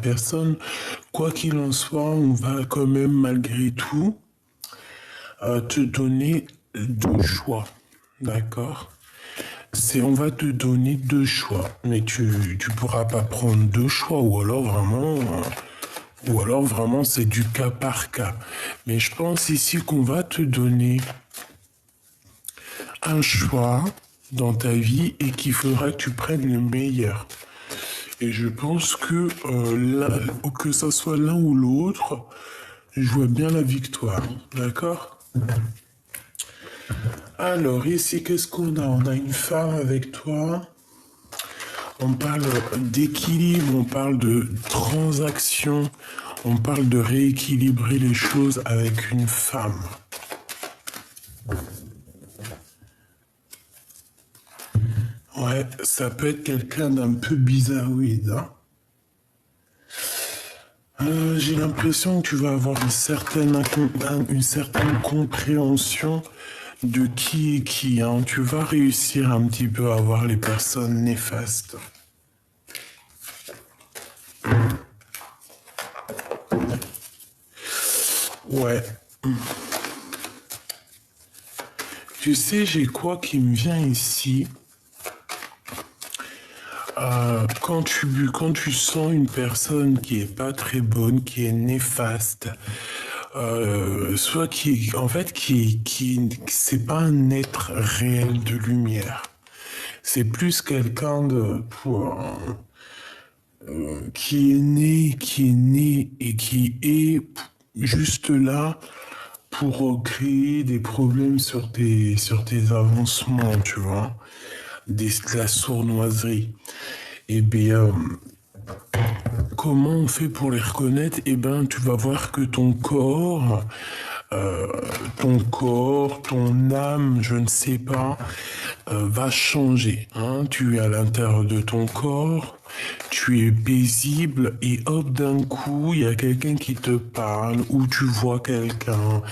personne. Quoi qu'il en soit, on va quand même malgré tout te donner deux choix. D'accord? On va te donner deux choix, mais tu pourras pas prendre deux choix, ou alors vraiment c'est du cas par cas. Mais je pense ici qu'on va te donner un choix dans ta vie et qu'il faudra que tu prennes le meilleur. Et je pense que ça soit l'un ou l'autre, je vois bien la victoire. D'accord? Alors, ici, qu'est-ce qu'on a? On a une femme avec toi. On parle d'équilibre, on parle de transaction, on parle de rééquilibrer les choses avec une femme. Ouais, ça peut être quelqu'un d'un peu bizarroïde, hein. J'ai l'impression que tu vas avoir une certaine compréhension de qui est qui, hein. Tu vas réussir un petit peu à voir les personnes néfastes. Ouais. Tu sais, j'ai quoi qui me vient ici? Quand tu sens une personne qui est pas très bonne, qui est néfaste, soit c'est pas un être réel de lumière. C'est plus quelqu'un qui est né et qui est juste là pour créer des problèmes sur tes avancements, tu vois, de la sournoiserie. Eh bien, comment on fait pour les reconnaître? Eh ben, tu vas voir que euh, ton âme, je ne sais pas, va changer. Hein. Tu es à l'intérieur de ton corps, tu es paisible et hop, d'un coup, il y a quelqu'un qui te parle ou tu vois quelqu'un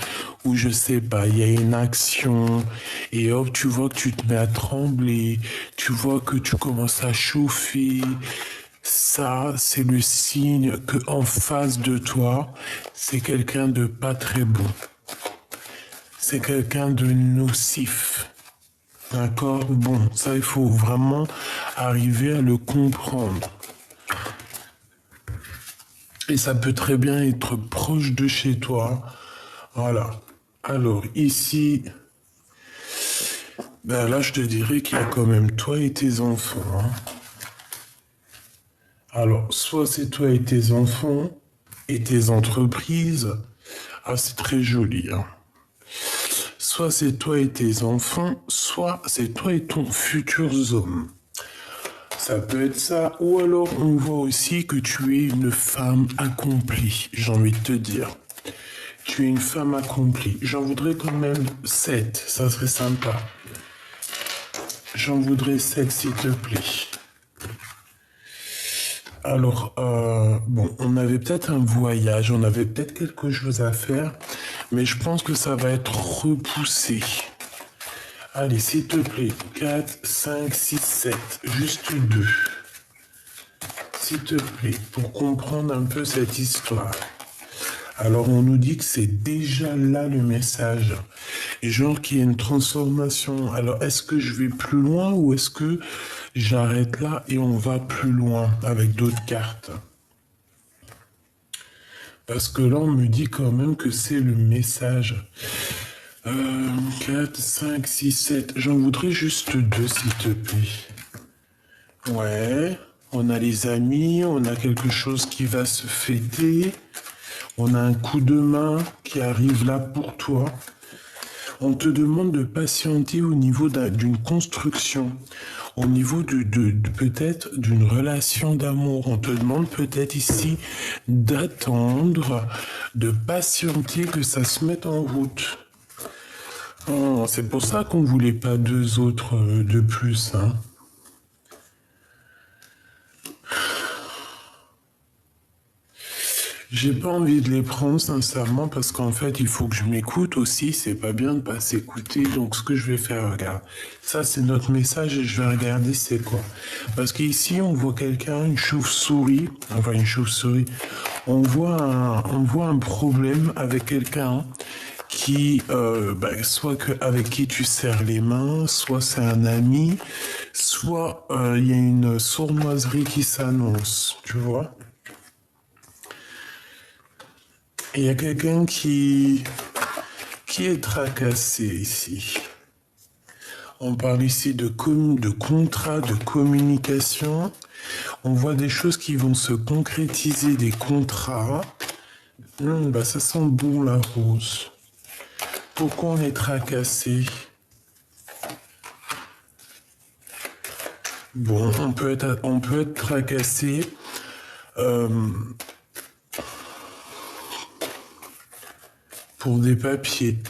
ou je sais pas, il y a une action et hop, tu vois que tu te mets à trembler, tu vois que tu commences à chauffer. Ça, c'est le signe que en face de toi, c'est quelqu'un de pas très bon. C'est quelqu'un de nocif. D'accord? Bon, ça, il faut vraiment arriver à le comprendre. Et ça peut très bien être proche de chez toi. Voilà. Alors, ici, ben là, je te dirais qu'il y a quand même toi et tes enfants. Hein. Alors, soit c'est toi et tes enfants et tes entreprises. Ah, c'est très joli. Hein. Soit c'est toi et tes enfants, soit c'est toi et ton futur homme. Ça peut être ça, ou alors on voit aussi que tu es une femme accomplie, j'ai envie de te dire. Tu es une femme accomplie. J'en voudrais quand même 7, ça serait sympa. J'en voudrais 7 s'il te plaît. Alors, bon, on avait peut-être un voyage, on avait peut-être quelque chose à faire, mais je pense que ça va être repoussé. Allez, s'il te plaît, 4, 5, 6, 7, juste 2. S'il te plaît, pour comprendre un peu cette histoire. Alors, on nous dit que c'est déjà là le message. Et genre qu'il y a une transformation. Alors, est-ce que je vais plus loin ou est-ce que j'arrête là et on va plus loin avec d'autres cartes? Parce que là, on me dit quand même que c'est le message. 4, 5, 6, 7. J'en voudrais juste 2, s'il te plaît. Ouais. On a les amis, on a quelque chose qui va se fêter. On a un coup de main qui arrive là pour toi. On te demande de patienter au niveau d'une construction, au niveau peut-être d'une relation d'amour. On te demande peut-être ici d'attendre, de patienter que ça se mette en route. Oh, c'est pour ça qu'on voulait pas deux autres de plus, hein. J'ai pas envie de les prendre sincèrement parce qu'en fait il faut que je m'écoute aussi, c'est pas bien de pas s'écouter, donc ce que je vais faire, regarde, ça c'est notre message et je vais regarder c'est quoi. Parce qu'ici on voit quelqu'un, une chauve-souris, enfin une chauve-souris, on voit un problème avec quelqu'un qui, soit avec qui tu serres les mains, soit c'est un ami, soit il y a une sournoiserie qui s'annonce, tu vois. Il y a quelqu'un qui est tracassé ici. On parle ici de contrat, de communication. On voit des choses qui vont se concrétiser, des contrats. Ça sent bon la rose. Pourquoi on est tracassé? Bon, on peut être tracassé pour des papiers.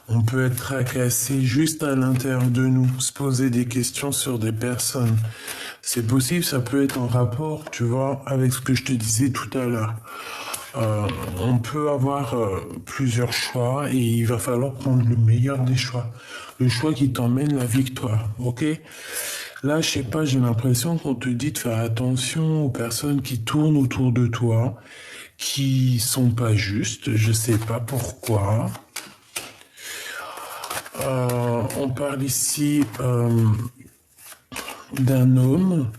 On peut être tracassé juste à l'intérieur de nous, se poser des questions sur des personnes. C'est possible, ça peut être en rapport, tu vois, avec ce que je te disais tout à l'heure. On peut avoir plusieurs choix et il va falloir prendre le meilleur des choix. Le choix qui t'emmène la victoire, ok? Là, je sais pas, j'ai l'impression qu'on te dit de faire attention aux personnes qui tournent autour de toi, qui sont pas justes, je sais pas pourquoi. On parle ici d'un homme.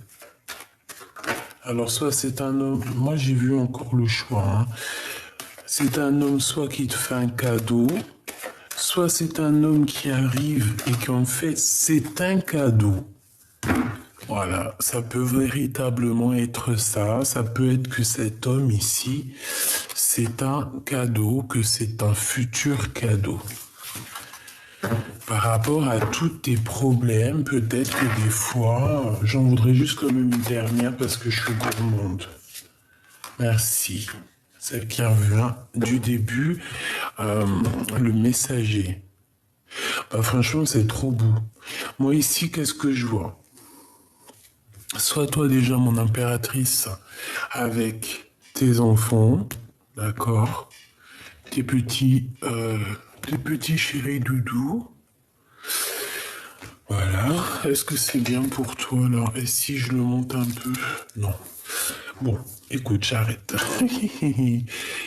Alors soit c'est un homme, moi j'ai vu encore le choix, hein. C'est un homme soit qui te fait un cadeau, soit c'est un homme qui arrive et qu'en fait c'est un cadeau. Voilà, ça peut véritablement être ça, ça peut être que cet homme ici, c'est un cadeau, que c'est un futur cadeau. Par rapport à tous tes problèmes, peut-être que des fois, j'en voudrais juste quand même une dernière parce que je suis gourmande. Merci. Celle qui revient du début, le messager. Franchement, c'est trop beau. Moi ici, qu'est-ce que je vois? Soit toi déjà mon impératrice avec tes enfants, d'accord? Tes petits chéris doudous. Voilà. Est-ce que c'est bien pour toi alors? Et si je le monte un peu? Non. Bon, écoute, j'arrête.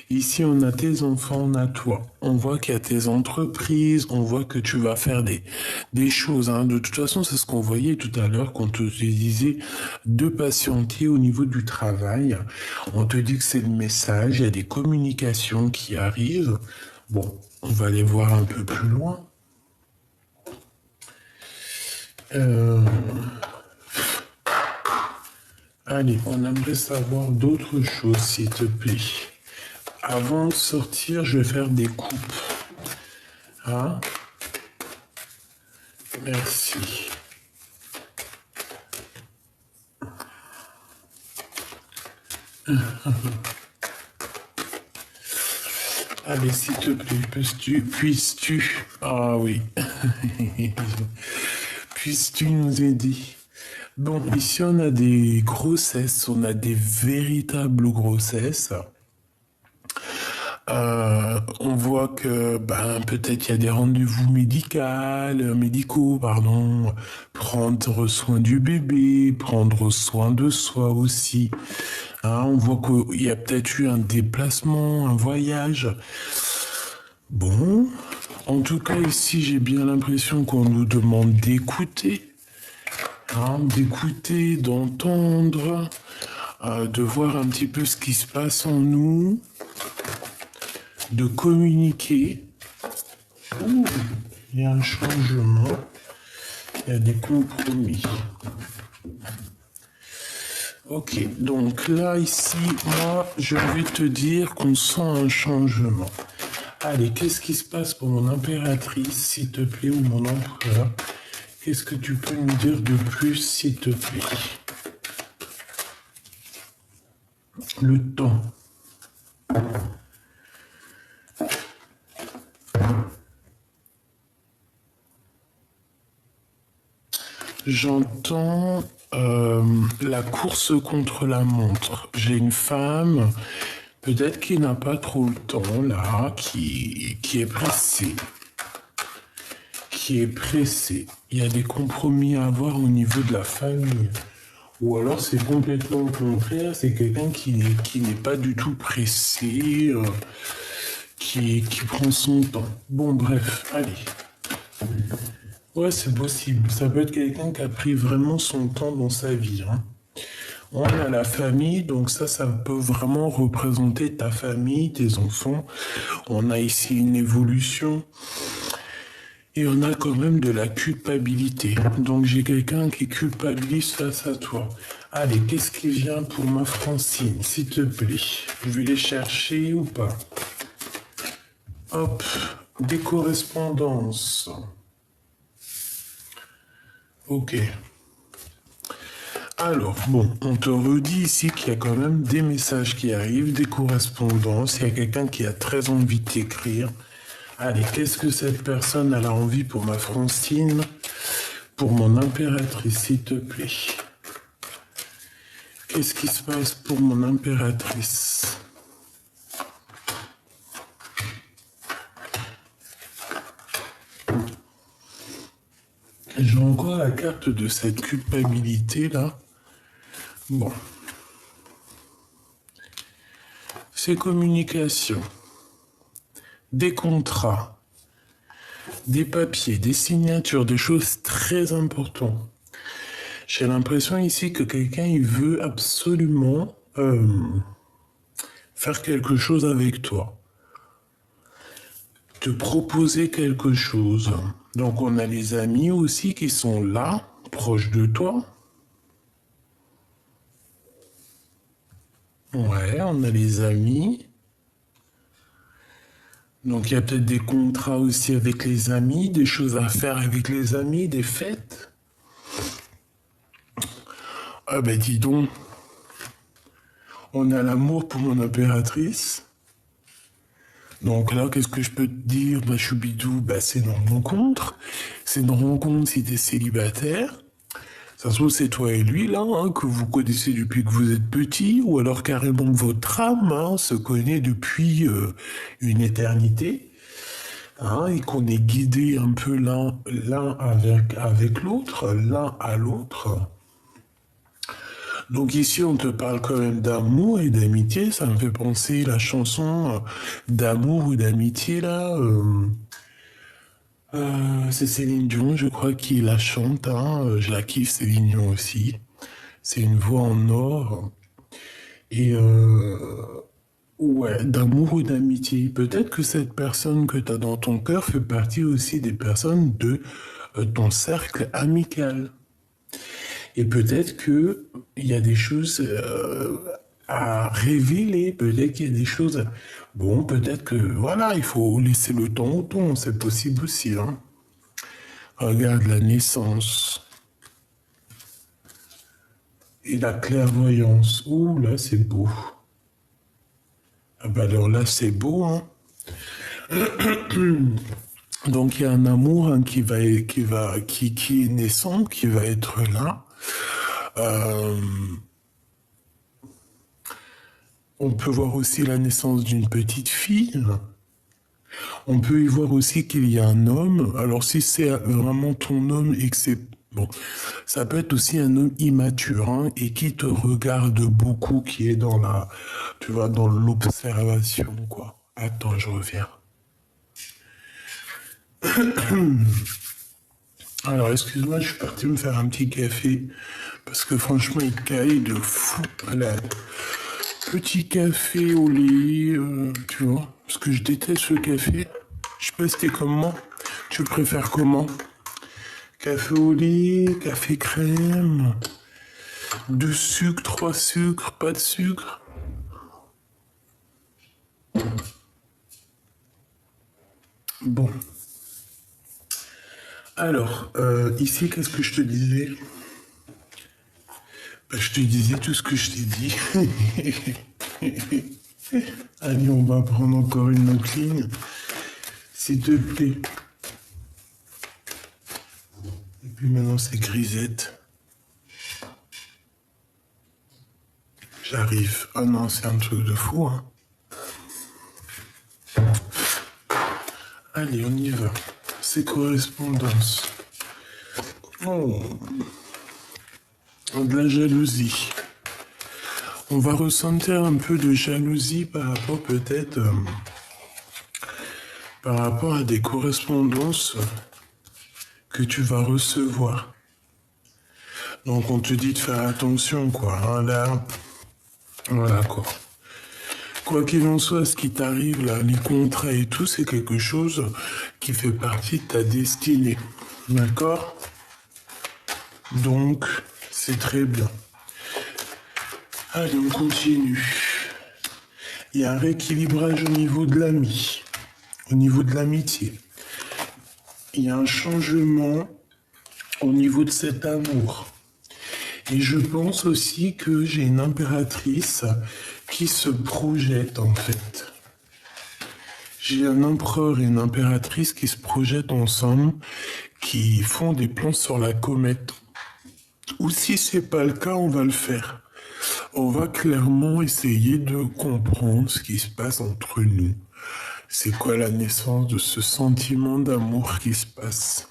Ici, on a tes enfants, on a toi. On voit qu'il y a tes entreprises, on voit que tu vas faire des choses, hein. De toute façon, c'est ce qu'on voyait tout à l'heure quand on te disait de patienter au niveau du travail. On te dit que c'est le message, il y a des communications qui arrivent. Bon, on va aller voir un peu plus loin. Allez, on aimerait savoir d'autres choses, s'il te plaît. Avant de sortir, je vais faire des coupes. Hein? Merci. Allez, s'il te plaît, puisses-tu... Ah oui. Puisses-tu nous aider? Bon, ici on a des grossesses, on a des véritables grossesses. On voit que peut-être il y a des rendez-vous médicaux, pardon, prendre soin du bébé, prendre soin de soi aussi. Hein, on voit qu'il y a peut-être eu un déplacement, un voyage. Bon, en tout cas ici j'ai bien l'impression qu'on nous demande d'écouter. Hein, d'écouter, d'entendre, de voir un petit peu ce qui se passe en nous, de communiquer. Ouh, il y a un changement, il y a des compromis. Ok, donc là, ici, moi, je vais te dire qu'on sent un changement. Allez, qu'est-ce qui se passe pour mon impératrice, s'il te plaît, ou mon empereur? Qu'est-ce que tu peux me dire de plus, s'il te plaît? Le temps. J'entends la course contre la montre. J'ai une femme, Peut-être qu'il n'a pas trop le temps, là, qui est pressé. Qui est pressé. Il y a des compromis à avoir au niveau de la famille. Ou alors c'est complètement le contraire, c'est quelqu'un qui n'est pas du tout pressé, qui prend son temps. Bon, bref, allez. Ouais, c'est possible. Ça peut être quelqu'un qui a pris vraiment son temps dans sa vie, hein. On a la famille, donc ça peut vraiment représenter ta famille, tes enfants. On a ici une évolution. Et on a quand même de la culpabilité. Donc j'ai quelqu'un qui culpabilise face à toi. Allez, qu'est-ce qui vient pour ma Francine, s'il te plaît? Je vais les chercher ou pas? Hop, des correspondances. Ok. Alors, bon, on te redit ici qu'il y a quand même des messages qui arrivent, des correspondances. Il y a quelqu'un qui a très envie de t'écrire. Allez, qu'est-ce que cette personne a envie pour ma Francine, pour mon impératrice, s'il te plaît? Qu'est-ce qui se passe pour mon impératrice? J'ai encore la carte de cette culpabilité-là. Bon. C'est communication. Des contrats, des papiers, des signatures, des choses très importantes. J'ai l'impression ici que quelqu'un il veut absolument faire quelque chose avec toi, te proposer quelque chose. Donc on a les amis aussi qui sont là, proches de toi. Ouais, on a les amis. Donc il y a peut-être des contrats aussi avec les amis, des choses à faire avec les amis, des fêtes. Ah ben dis donc, on a l'amour pour mon impératrice. Donc là, qu'est-ce que je peux te dire? Bah choubidou, bah c'est une rencontre. C'est une rencontre si t'es célibataire. Ça se trouve c'est toi et lui là, hein, que vous connaissez depuis que vous êtes petit, ou alors carrément votre âme hein, se connaît depuis une éternité. Hein, et qu'on est guidé un peu l'un avec l'autre, l'un à l'autre. Donc ici, on te parle quand même d'amour et d'amitié. Ça me fait penser la chanson d'amour ou d'amitié, là. C'est Céline Dion, je crois, qui la chante. Hein. Je la kiffe, Céline Dion aussi. C'est une voix en or. Et ouais, d'amour ou d'amitié. Peut-être que cette personne que tu as dans ton cœur fait partie aussi des personnes de ton cercle amical. Et peut-être que il y a des choses à révéler, peut-être qu'il y a des choses. Bon, peut-être que voilà, il faut laisser le temps au temps, c'est possible aussi. Hein. Regarde la naissance et la clairvoyance. Ouh, là c'est beau. Ah bah alors là c'est beau, hein. Donc il y a un amour hein, qui est naissant, qui va être là. Euh, on peut voir aussi la naissance d'une petite fille. On peut y voir aussi qu'il y a un homme. Alors si c'est vraiment ton homme et que c'est... Bon, ça peut être aussi un homme immature hein, et qui te regarde beaucoup, qui est dans la... Tu vois, dans l'observation, quoi. Attends, je reviens. Alors, excuse-moi, je suis parti me faire un petit café. Parce que franchement, il caille de fou. Voilà. Petit café au lait, tu vois. Parce que je déteste le café. Je sais pas si t'es comme moi. Tu préfères comment? Café au lait, café crème, 2 sucres, 3 sucres, pas de sucre. Bon. Alors, ici, qu'est-ce que je te disais? Bah, je te disais tout ce que je t'ai dit. Allez, on va prendre encore une autre ligne. S'il te plaît. Et puis maintenant, c'est grisette. J'arrive. Oh non, c'est un truc de fou, hein. Allez, on y va. C'est correspondance. Oh, de la jalousie. On va ressentir un peu de jalousie par rapport peut-être par rapport à des correspondances que tu vas recevoir. Donc on te dit de faire attention, quoi. Hein, là, voilà, quoi. Quoi qu'il en soit, ce qui t'arrive là, les contrats et tout, c'est quelque chose qui fait partie de ta destinée. D'accord? Donc, c'est très bien. Allez, on continue. Il y a un rééquilibrage au niveau de l'ami, au niveau de l'amitié. Il y a un changement au niveau de cet amour. Et je pense aussi que j'ai une impératrice qui se projette en fait. J'ai un empereur et une impératrice qui se projettent ensemble, qui font des plans sur la comète. Ou si c'est pas le cas, on va le faire. On va clairement essayer de comprendre ce qui se passe entre nous. C'est quoi la naissance de ce sentiment d'amour qui se passe?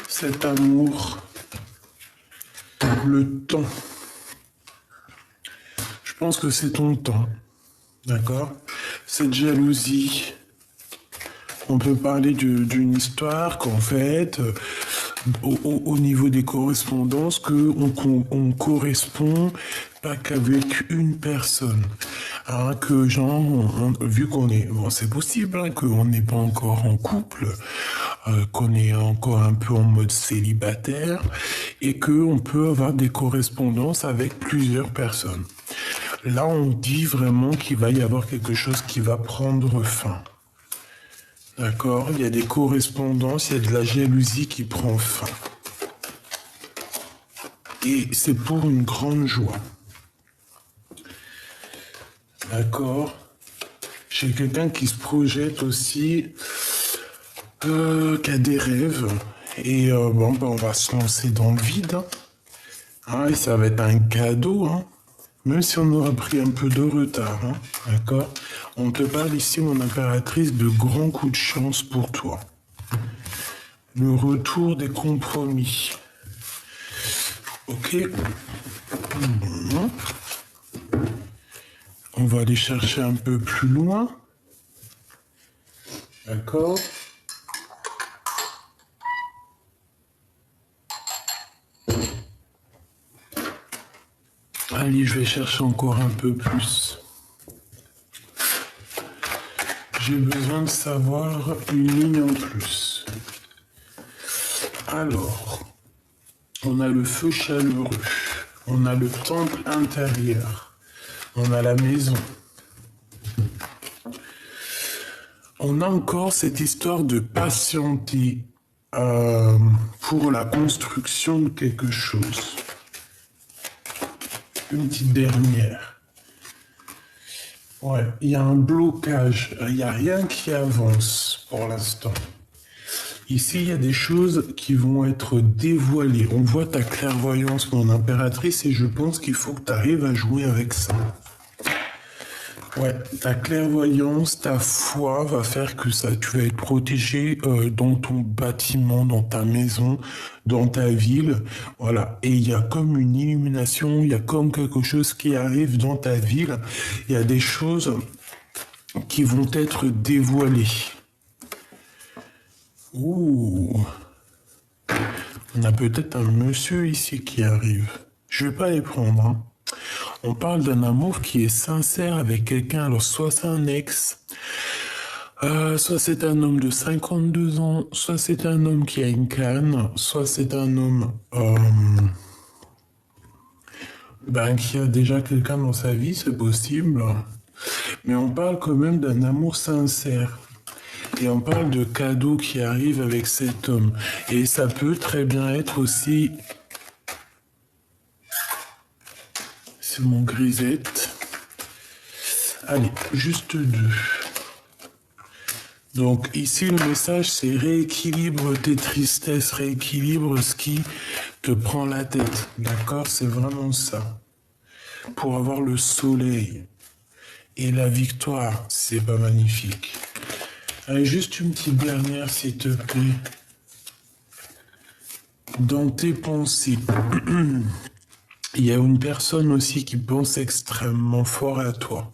Cet amour, le temps. Je pense que c'est ton temps, d'accord? Cette jalousie, on peut parler d'une histoire qu'en fait, au niveau des correspondances, qu'on correspond pas qu'avec une personne. Hein, que genre, vu qu'on est... Bon, c'est possible hein, qu'on n'est pas encore en couple, qu'on est encore un peu en mode célibataire, et qu'on peut avoir des correspondances avec plusieurs personnes. Là, on dit vraiment qu'il va y avoir quelque chose qui va prendre fin. D'accord? Il y a des correspondances, il y a de la jalousie qui prend fin. Et c'est pour une grande joie. D'accord? J'ai quelqu'un qui se projette aussi, qui a des rêves. Et bon, ben, on va se lancer dans le vide. Hein. Ah, et ça va être un cadeau, hein. Même si on aura pris un peu de retard, hein. D'accord? On te parle ici, mon impératrice, de grands coups de chance pour toi. Le retour des compromis. Ok? On va aller chercher un peu plus loin. D'accord? Allez, je vais chercher encore un peu plus. J'ai besoin de savoir une ligne en plus. Alors, on a le feu chaleureux, on a le temple intérieur, on a la maison. On a encore cette histoire de patienter pour la construction de quelque chose. Une petite dernière. Ouais, il y a un blocage, il n'y a rien qui avance pour l'instant. Ici, il y a des choses qui vont être dévoilées. On voit ta clairvoyance, mon impératrice, et je pense qu'il faut que tu arrives à jouer avec ça. Ouais, ta clairvoyance, ta foi va faire que ça, tu vas être protégé dans ton bâtiment, dans ta maison, dans ta ville. Voilà. Et il y a comme une illumination, il y a comme quelque chose qui arrive dans ta ville. Il y a des choses qui vont être dévoilées. Ouh. On a peut-être un monsieur ici qui arrive. Je vais pas les prendre, hein. On parle d'un amour qui est sincère avec quelqu'un. Alors, soit c'est un ex, soit c'est un homme de 52 ans, soit c'est un homme qui a une canne, soit c'est un homme qui a déjà quelqu'un dans sa vie, c'est possible. Mais on parle quand même d'un amour sincère. Et on parle de cadeaux qui arrivent avec cet homme. Et ça peut très bien être aussi... C'est mon grisette. Allez, juste 2. Donc ici, le message, c'est rééquilibre tes tristesses, rééquilibre ce qui te prend la tête. D'accord? C'est vraiment ça. Pour avoir le soleil. Et la victoire, c'est pas magnifique. Allez, juste une petite dernière, s'il te plaît. Dans tes pensées, il y a une personne aussi qui pense extrêmement fort à toi.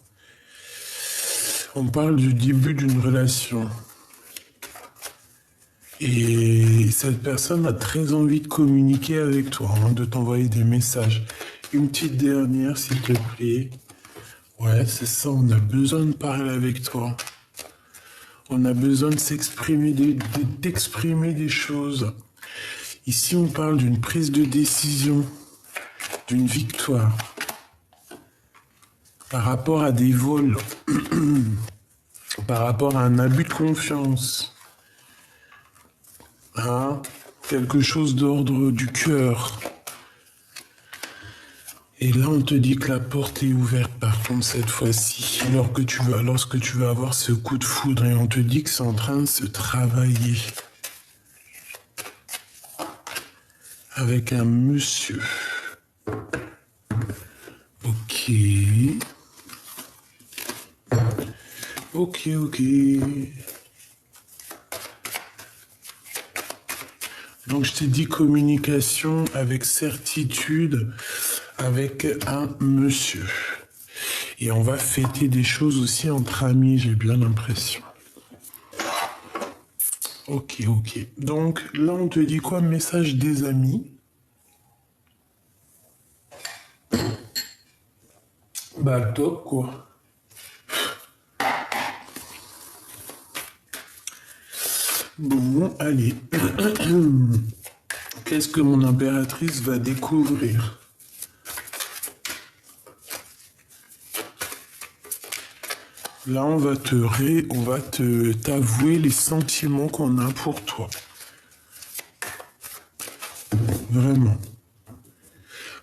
On parle du début d'une relation. Et cette personne a très envie de communiquer avec toi, hein, de t'envoyer des messages. Une petite dernière, s'il te plaît. Ouais, c'est ça, on a besoin de parler avec toi. On a besoin de s'exprimer, d'exprimer des choses. Ici, on parle d'une prise de décision, d'une victoire. Par rapport à des vols, par rapport à un abus de confiance. Hein? Quelque chose d'ordre du cœur. Et là, on te dit que la porte est ouverte, par contre, cette fois-ci, lorsque tu vas avoir ce coup de foudre, et on te dit que c'est en train de se travailler avec un monsieur. Ok. Ok, ok. Donc, je t'ai dit communication avec certitude avec un monsieur. Et on va fêter des choses aussi entre amis, j'ai bien l'impression. Ok, ok. Donc, là, on te dit quoi? Message des amis. Bah, top, quoi. Bon, allez. Qu'est-ce que mon impératrice va découvrir? Là, on va t'avouer les sentiments qu'on a pour toi. Vraiment.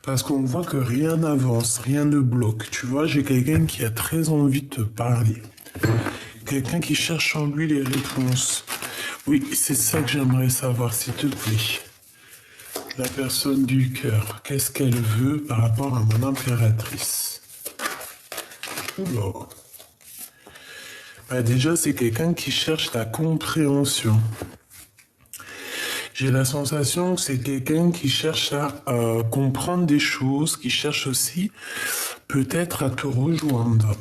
Parce qu'on voit que rien n'avance, rien ne bloque. Tu vois, j'ai quelqu'un qui a très envie de te parler. Quelqu'un qui cherche en lui les réponses. Oui, c'est ça que j'aimerais savoir, s'il te plaît. La personne du cœur, qu'est-ce qu'elle veut par rapport à mon impératrice? Oula. Bah déjà, c'est quelqu'un qui cherche la compréhension. J'ai la sensation que c'est quelqu'un qui cherche à comprendre des choses, qui cherche aussi peut-être à te rejoindre.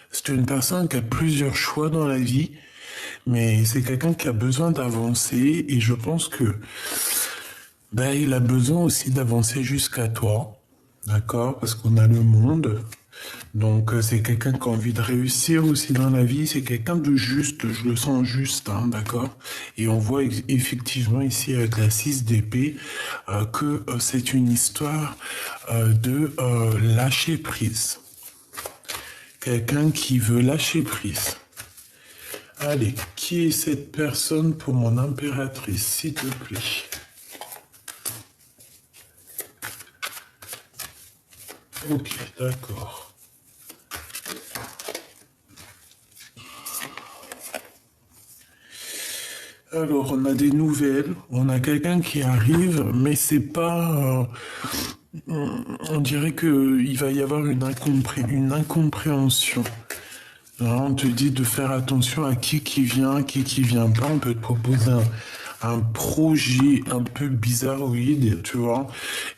C'est une personne qui a plusieurs choix dans la vie, mais c'est quelqu'un qui a besoin d'avancer et je pense que il a besoin aussi d'avancer jusqu'à toi, d'accord? Parce qu'on a le monde. Donc c'est quelqu'un qui a envie de réussir aussi dans la vie, c'est quelqu'un de juste, je le sens juste, hein, d'accord? Et on voit effectivement ici avec la 6 d'épée que c'est une histoire de lâcher prise. Quelqu'un qui veut lâcher prise. Allez, qui est cette personne pour mon impératrice, s'il te plaît? Ok, d'accord. Alors, on a des nouvelles, on a quelqu'un qui arrive, mais c'est pas... on dirait qu'il va y avoir une incompréhension. Alors, on te dit de faire attention à qui vient, qui vient pas. On peut te proposer un projet un peu bizarroïde, tu vois,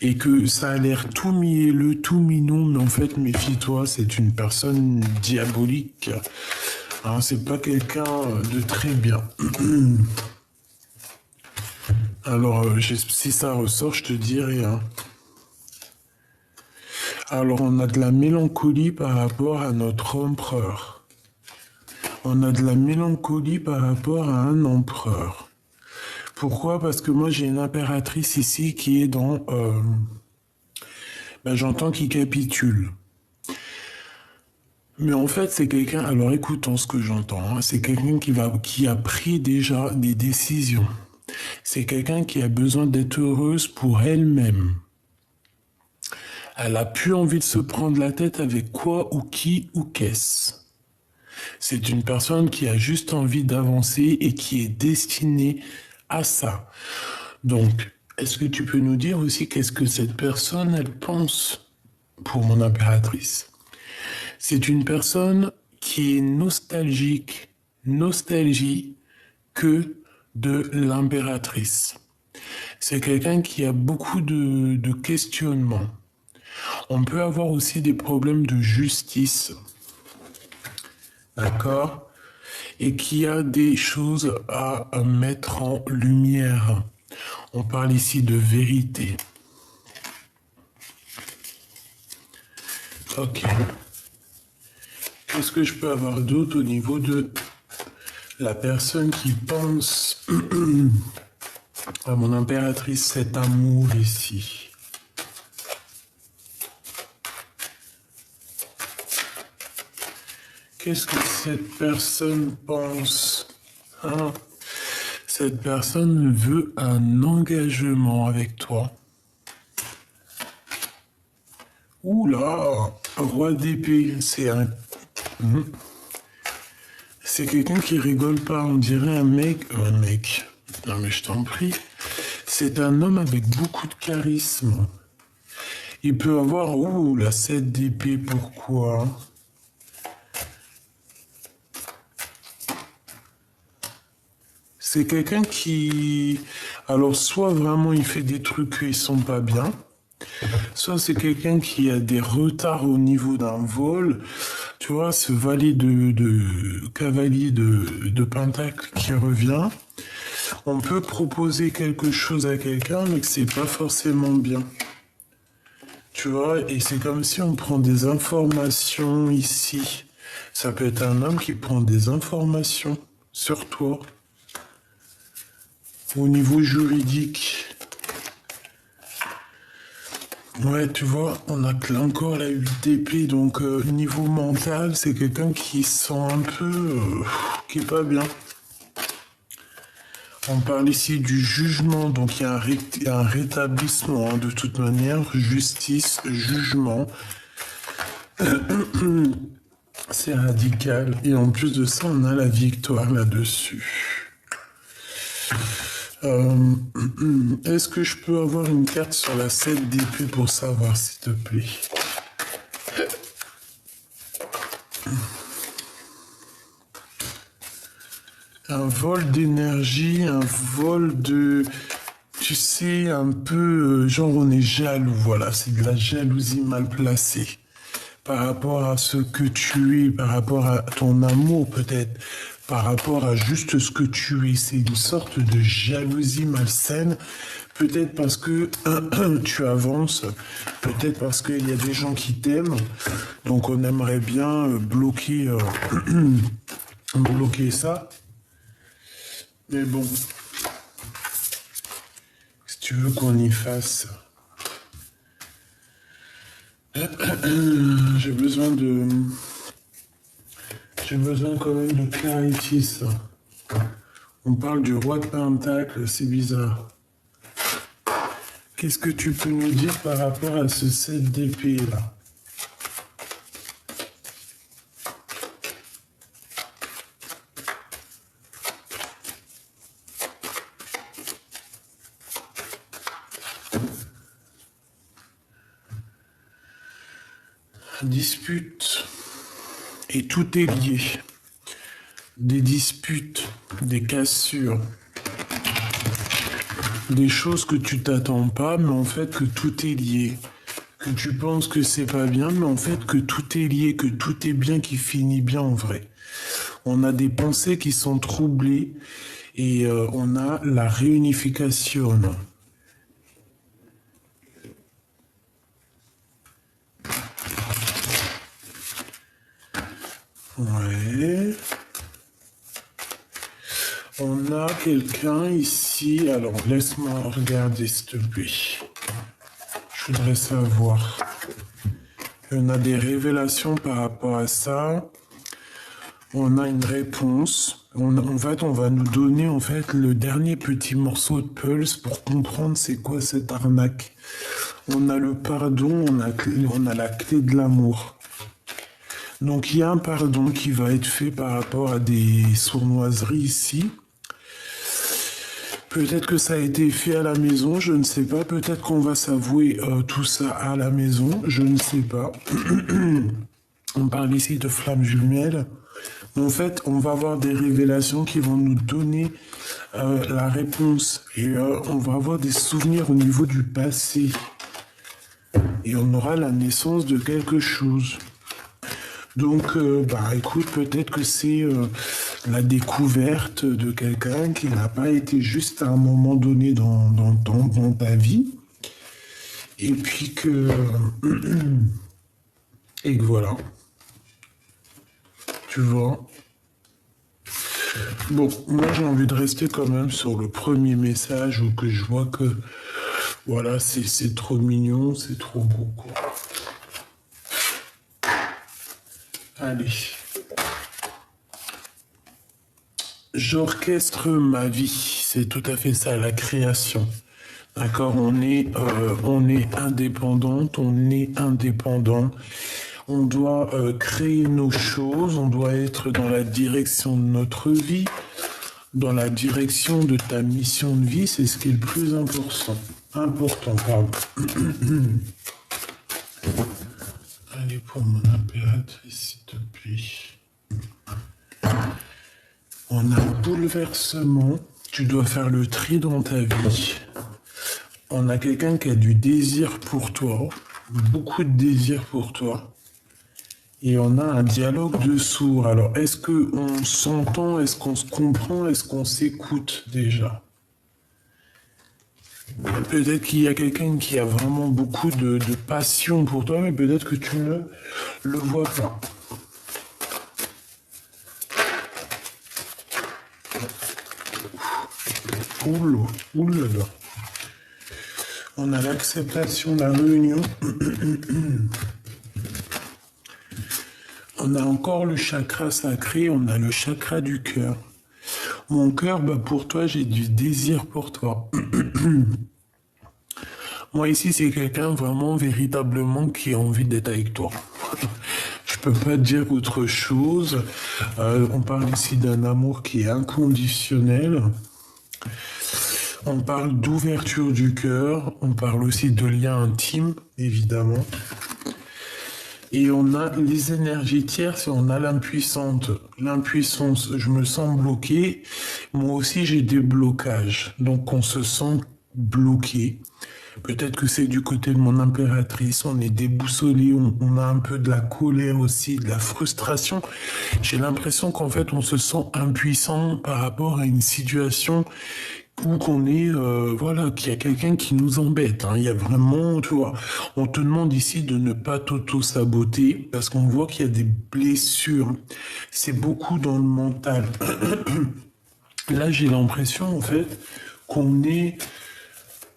et que ça a l'air tout mielleux, tout mignon, mais en fait, méfie-toi, c'est une personne diabolique. Hein, c'est pas quelqu'un de très bien. Alors, si ça ressort, je te dirai. Hein. Alors, on a de la mélancolie par rapport à notre empereur. On a de la mélancolie par rapport à un empereur. Pourquoi? Parce que moi, j'ai une impératrice ici qui est dans... j'entends qu'il capitule. Mais en fait, c'est quelqu'un... Alors, écoutons ce que j'entends. Hein. C'est quelqu'un qui a pris déjà des décisions. C'est quelqu'un qui a besoin d'être heureuse pour elle-même. Elle a plus envie de se prendre la tête avec quoi ou qui ou qu'est-ce. C'est une personne qui a juste envie d'avancer et qui est destinée à ça. Donc, est-ce que tu peux nous dire aussi qu'est-ce que cette personne, elle pense pour mon impératrice? C'est une personne qui est nostalgie que de l'impératrice. C'est quelqu'un qui a beaucoup de questionnements. On peut avoir aussi des problèmes de justice, d'accord? Et qui a des choses à mettre en lumière. On parle ici de vérité. Ok. Qu'est-ce que je peux avoir d'autre au niveau de la personne qui pense à mon impératrice, cet amour ici? Qu'est-ce que cette personne pense? Hein? Cette personne veut un engagement avec toi. Ouh là, roi d'épée, c'est un... C'est quelqu'un qui rigole pas, on dirait un mec... Un mec, non mais je t'en prie. C'est un homme avec beaucoup de charisme. Il peut avoir... Ouh, la 7 d'épée, pourquoi? C'est quelqu'un qui... Alors, soit vraiment il fait des trucs qui sont pas bien, soit c'est quelqu'un qui a des retards au niveau d'un vol. Tu vois, ce valet de cavalier de pentacle qui revient. On peut proposer quelque chose à quelqu'un, mais que c'est pas forcément bien. Tu vois, et c'est comme si on prend des informations ici. Ça peut être un homme qui prend des informations sur toi. Au niveau juridique. Ouais, tu vois, on a encore la 8 d'épée, donc niveau mental, c'est quelqu'un qui sent un peu... qui est pas bien. On parle ici du jugement, donc il y a un rétablissement, hein, de toute manière, justice, jugement. C'est radical, et en plus de ça, on a la victoire là-dessus. Est-ce que je peux avoir une carte sur la 7 d'épée pour savoir, s'il te plaît? Un vol d'énergie, un vol de... Tu sais, un peu... genre on est jaloux, voilà, c'est de la jalousie mal placée. Par rapport à ce que tu es, par rapport à ton amour peut-être, par rapport à juste ce que tu es. C'est une sorte de jalousie malsaine, peut-être parce que tu avances, peut-être parce qu'il y a des gens qui t'aiment, donc on aimerait bien bloquer, bloquer ça. Mais bon, si tu veux qu'on y fasse... J'ai besoin quand même de clarifier ça. On parle du roi de pentacle, c'est bizarre. Qu'est-ce que tu peux nous dire par rapport à ce 7 d'épée là? Dispute. Et tout est lié. Des disputes, des cassures, des choses que tu t'attends pas, mais en fait que tout est lié. Que tu penses que c'est pas bien, mais en fait que tout est lié, que tout est bien, qui finit bien en vrai. On a des pensées qui sont troublées et on a la réunification. Ouais. On a quelqu'un ici. Alors, laisse-moi regarder, s'il te plaît. Je voudrais savoir. On a des révélations par rapport à ça. On a une réponse. En fait, on va nous donner en fait le dernier petit morceau de pulse pour comprendre c'est quoi cette arnaque. On a le pardon, on a la clé de l'amour. Donc il y a un pardon qui va être fait par rapport à des sournoiseries ici. Peut-être que ça a été fait à la maison, je ne sais pas. Peut-être qu'on va s'avouer tout ça à la maison, je ne sais pas. On parle ici de flammes jumelles. En fait, on va avoir des révélations qui vont nous donner la réponse. Et on va avoir des souvenirs au niveau du passé. Et on aura la naissance de quelque chose. Donc, écoute, peut-être que c'est la découverte de quelqu'un qui n'a pas été juste à un moment donné dans ta vie. Et puis que... et que voilà. Tu vois. Bon, moi j'ai envie de rester quand même sur le premier message où que je vois que... Voilà, c'est trop mignon, c'est trop beau, quoi. Allez. J'orchestre ma vie, c'est tout à fait ça, la création. D'accord, on est indépendante, on est indépendant. On doit créer nos choses, on doit être dans la direction de notre vie, dans la direction de ta mission de vie, c'est ce qui est le plus important. Important, pardon. Allez, pour mon impératrice, s'il te plaît. On a un bouleversement, tu dois faire le tri dans ta vie. On a quelqu'un qui a du désir pour toi, beaucoup de désir pour toi. Et on a un dialogue de sourds. Alors, est-ce qu'on s'entend, est-ce qu'on se comprend, est-ce qu'on s'écoute déjà? Peut-être qu'il y a quelqu'un qui a vraiment beaucoup de passion pour toi, mais peut-être que tu ne le vois pas. Oula. On a l'acceptation de la réunion. On a encore le chakra sacré, on a le chakra du cœur. Mon cœur, pour toi, j'ai du désir pour toi. Moi, ici, c'est quelqu'un vraiment, véritablement, qui a envie d'être avec toi. Je peux pas dire autre chose. On parle ici d'un amour qui est inconditionnel. On parle d'ouverture du cœur. On parle aussi de lien intime, évidemment. Et on a les énergies tierces et on a l'impuissante. L'impuissance, je me sens bloqué. Moi aussi, j'ai des blocages. Donc, on se sent bloqué. Peut-être que c'est du côté de mon impératrice. On est déboussolé. On a un peu de la colère aussi, de la frustration. J'ai l'impression qu'en fait, on se sent impuissant par rapport à une situation ou qu'on est, qu'il y a quelqu'un qui nous embête. Il y a vraiment, tu vois, on te demande ici de ne pas t'auto-saboter parce qu'on voit qu'il y a des blessures. C'est beaucoup dans le mental. Là, j'ai l'impression, en fait, qu'on est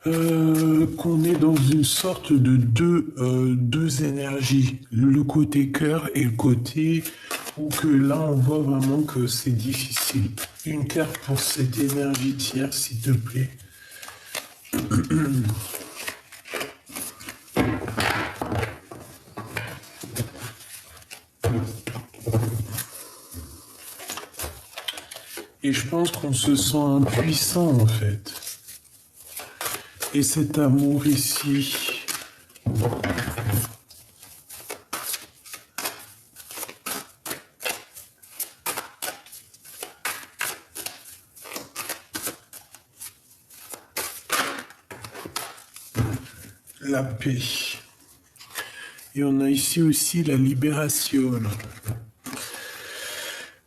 dans une sorte de deux énergies, le côté cœur et le côté où que là on voit vraiment que c'est difficile. Une carte pour cette énergie tierce, s'il te plaît. Et je pense qu'on se sent impuissant en fait. Et cet amour ici, la paix. Et on a ici aussi la libération.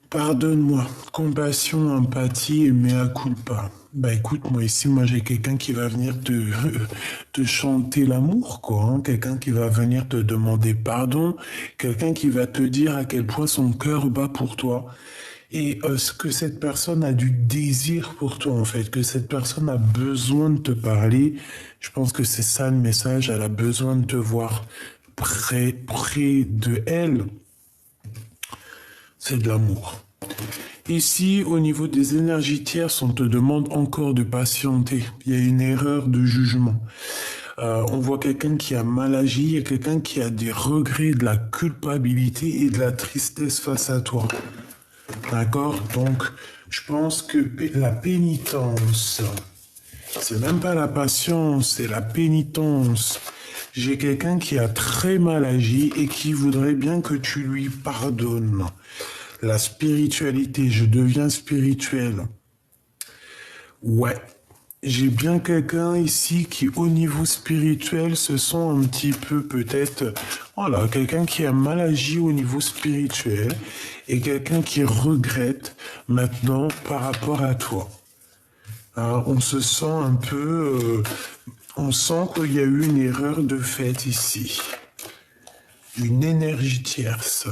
Pardonne-moi, compassion, empathie et mea culpa. Écoute, moi ici, j'ai quelqu'un qui va venir te chanter l'amour, quoi. Quelqu'un qui va venir te demander pardon, quelqu'un qui va te dire à quel point son cœur bat pour toi. Et ce que cette personne a du désir pour toi, en fait, que cette personne a besoin de te parler. Je pense que c'est ça le message, elle a besoin de te voir près de elle. C'est de l'amour. Ici, au niveau des énergies tierces, on te demande encore de patienter. Il y a une erreur de jugement. On voit quelqu'un qui a mal agi, il y a quelqu'un qui a des regrets, de la culpabilité et de la tristesse face à toi. D'accord? Donc, je pense que la pénitence, c'est même pas la patience, c'est la pénitence. J'ai quelqu'un qui a très mal agi et qui voudrait bien que tu lui pardonnes. La spiritualité, je deviens spirituel. Ouais. J'ai bien quelqu'un ici qui, au niveau spirituel, se sent un petit peu peut-être, voilà, quelqu'un qui a mal agi au niveau spirituel et quelqu'un qui regrette maintenant par rapport à toi. Alors, on se sent un peu, on sent qu'il y a eu une erreur de fait ici. Une énergie tierce.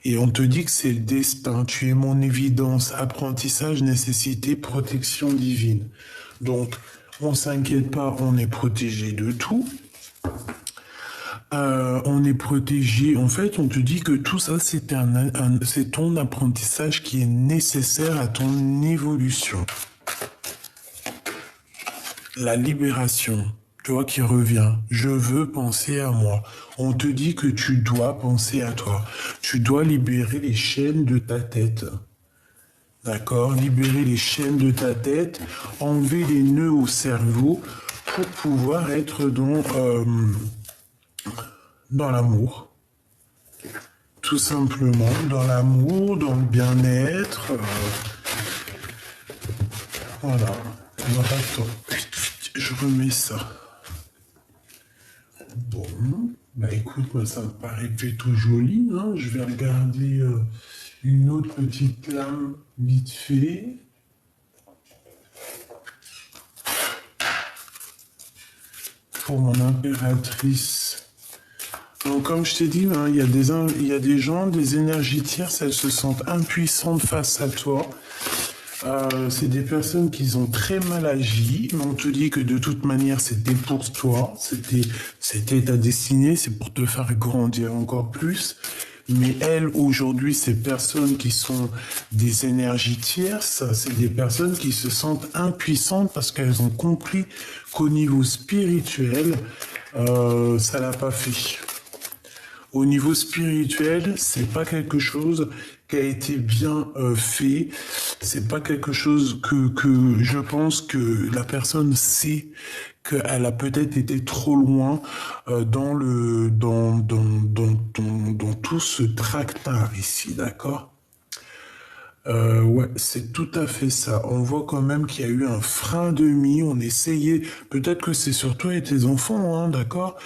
Et on te dit que c'est le destin, tu es mon évidence, apprentissage, nécessité, protection divine. Donc, on s'inquiète pas, on est protégé de tout. On est protégé. En fait, on te dit que tout ça, c'est ton apprentissage qui est nécessaire à ton évolution. La libération, tu vois, qui revient. Je veux penser à moi. On te dit que tu dois penser à toi. Tu dois libérer les chaînes de ta tête. D'accord? Libérer les chaînes de ta tête, enlever les nœuds au cerveau pour pouvoir être dans l'amour. Tout simplement, dans l'amour, dans le bien-être. Voilà. Alors, attends. Je remets ça. Bon. Bah écoute, moi ça me paraît plutôt joli. Hein. Je vais regarder une autre petite lame vite fait. Pour mon impératrice. Donc comme je t'ai dit, hein, il y a des gens, des énergies tierces, elles se sentent impuissantes face à toi. C'est des personnes qui ont très mal agi, mais on te dit que de toute manière c'était pour toi, c'était ta destinée, c'est pour te faire grandir encore plus. Mais elles, aujourd'hui, ces personnes qui sont des énergies tierces, c'est des personnes qui se sentent impuissantes parce qu'elles ont compris qu'au niveau spirituel, ça l'a pas fait. Au niveau spirituel, c'est pas quelque chose qui a été bien fait. C'est pas quelque chose que je pense que la personne sait qu'elle a peut-être été trop loin dans tout ce tractard ici, d'accord? Ouais, c'est tout à fait ça. On voit quand même qu'il y a eu un frein de mie. On essayait, peut-être que c'est sur toi et tes enfants, hein, d'accord?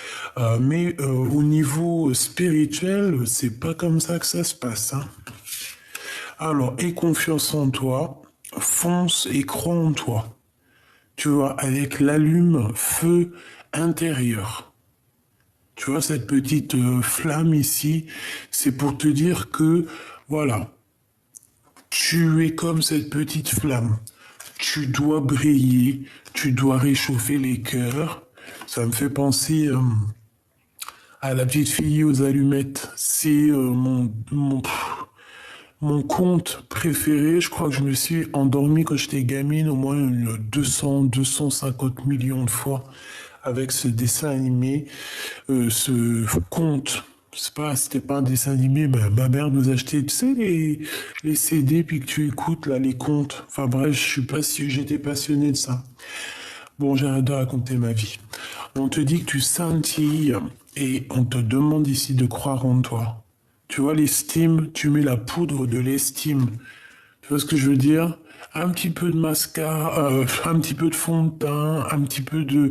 Mais au niveau spirituel, c'est pas comme ça que ça se passe, hein. Alors, aie confiance en toi, fonce et crois en toi. Tu vois, avec l'allume-feu intérieur. Tu vois, cette petite flamme ici, c'est pour te dire que, voilà, tu es comme cette petite flamme. Tu dois briller, tu dois réchauffer les cœurs. Ça me fait penser à la petite fille aux allumettes. C'est mon conte préféré. Je crois que je me suis endormi quand j'étais gamine au moins 250 millions de fois avec ce dessin animé, ce conte. C'était pas un dessin animé, ma mère nous achetait, tu sais, les CD, puis que tu écoutes, là, les contes. Enfin bref, je suis pas si j'étais passionné de ça. Bon, j'arrête de raconter ma vie. On te dit que tu scintilles et on te demande ici de croire en toi. Tu vois, l'estime, tu mets la poudre de l'estime. Tu vois ce que je veux dire? Un petit peu de mascara, un petit peu de fond de teint, un petit peu de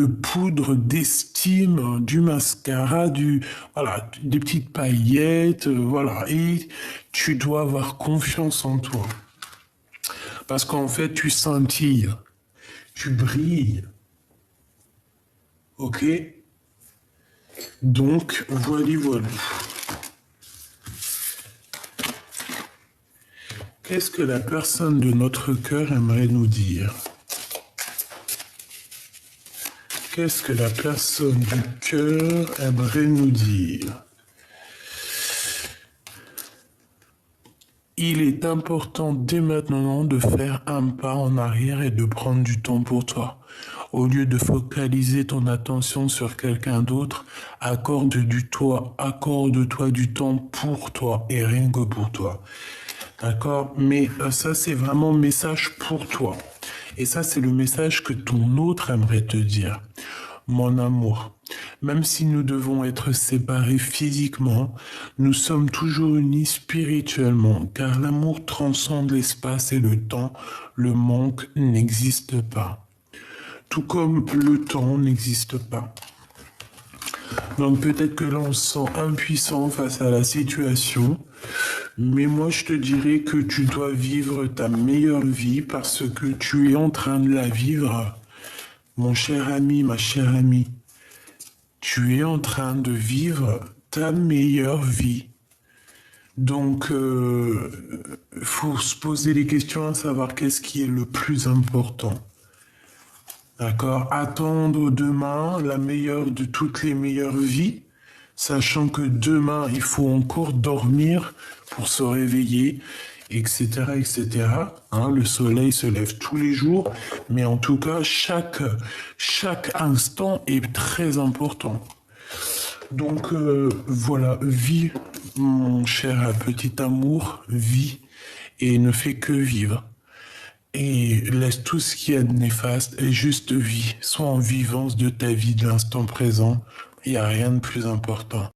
poudre d'estime, du mascara, voilà, des petites paillettes, voilà. Et tu dois avoir confiance en toi. Parce qu'en fait, tu scintilles, tu brilles. Ok? Donc, voilà. Qu'est-ce que la personne de notre cœur aimerait nous dire? Qu'est-ce que la personne du cœur aimerait nous dire? Il est important dès maintenant de faire un pas en arrière et de prendre du temps pour toi. Au lieu de focaliser ton attention sur quelqu'un d'autre, accorde-toi du temps pour toi et rien que pour toi. D'accord? Mais ça, c'est vraiment message pour toi. Et ça, c'est le message que ton autre aimerait te dire. mon amour. Même si nous devons être séparés physiquement, nous sommes toujours unis spirituellement, car l'amour transcende l'espace et le temps. Le manque n'existe pas. Tout comme le temps n'existe pas. Donc peut-être que là on se sent impuissant face à la situation, mais moi je te dirais que tu dois vivre ta meilleure vie parce que tu es en train de la vivre. Mon cher ami, ma chère amie, tu es en train de vivre ta meilleure vie. Donc, faut se poser les questions à savoir qu'est-ce qui est le plus important. D'accord? Attendre demain la meilleure de toutes les meilleures vies, sachant que demain, il faut encore dormir pour se réveiller, etc., etc. Hein, le soleil se lève tous les jours, mais en tout cas, chaque instant est très important. Donc, voilà, vis, mon cher petit amour, vis et ne fais que vivre. Et laisse tout ce qui est néfaste et juste vis. Sois en vivance de ta vie de l'instant présent. Il n'y a rien de plus important.